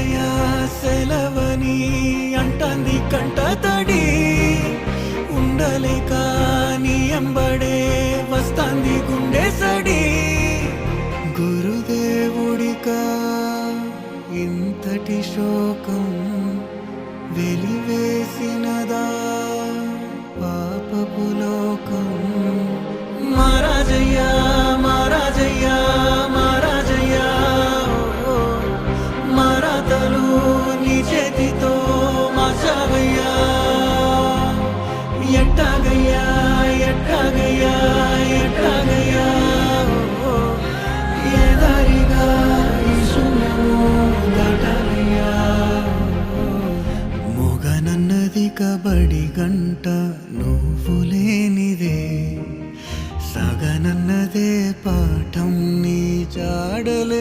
అన్నయ్య సెలవని అంటాంది కంట తడి ఉండలేక నీ ఎంబడే వస్తాంది గుండె సడి గురుదేవుడికా ఇంతటి శోకం వెలివేసిన